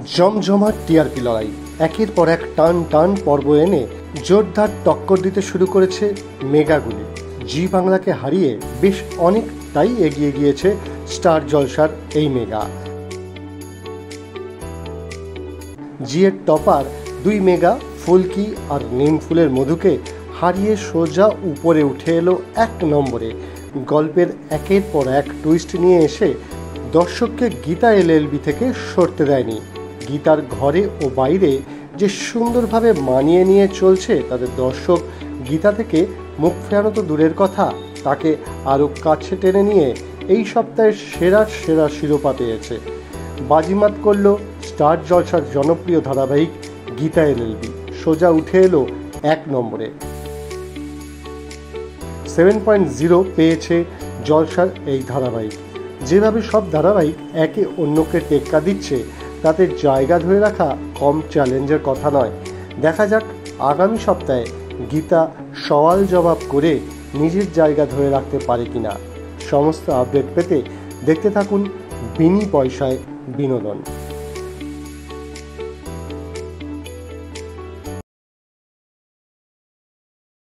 জমজমাট টিআরপি লড়াই, একের পর এক টান টান পর্ব এনে জোরদার টক্কর দিতে শুরু করেছে মেগাগুলি। জি বাংলাকে হারিয়ে বেশ অনেকটাই এগিয়ে গিয়েছে স্টার জলসার এই মেগা। জি এর টপার দুই মেগা ফুলকি আর নিমফুলের মধুকে হারিয়ে সোজা উপরে উঠে এলো এক নম্বরে। গল্পের একের পর এক টুইস্ট নিয়ে এসে দর্শককে গীতা এলএলবি থেকে সরতে দেয়নি। গীতার ঘরে ও বাইরে যে সুন্দরভাবে মানিয়ে নিয়ে চলছে তাদের দর্শক, গীতা থেকে মুখ ফেরানো তো দূরের কথা, তাকে আরও কাছে টেনে নিয়ে এই সপ্তাহের সেরা সেরা শিরোপা পেয়েছে। বাজিমাত করল স্টার জলসার জনপ্রিয় ধারাবাহিক গীতা এলএলবি, সোজা উঠে এলো এক নম্বরে। 7.0 পেয়েছে জলসার এই ধারাবাহিক। যেভাবে সব ধারাবাহিক একে অন্যকে টেক্কা দিচ্ছে তাতে জায়গা ধরে রাখা কম চ্যালেঞ্জের কথা নয়। দেখা যাক আগামী সপ্তাহে গীতা সওয়াল জবাব করে নিজের জায়গা ধরে রাখতে পারে কিনা। সমস্ত আপডেট পেতে দেখতে থাকুন বিনি পয়সায় বিনোদন।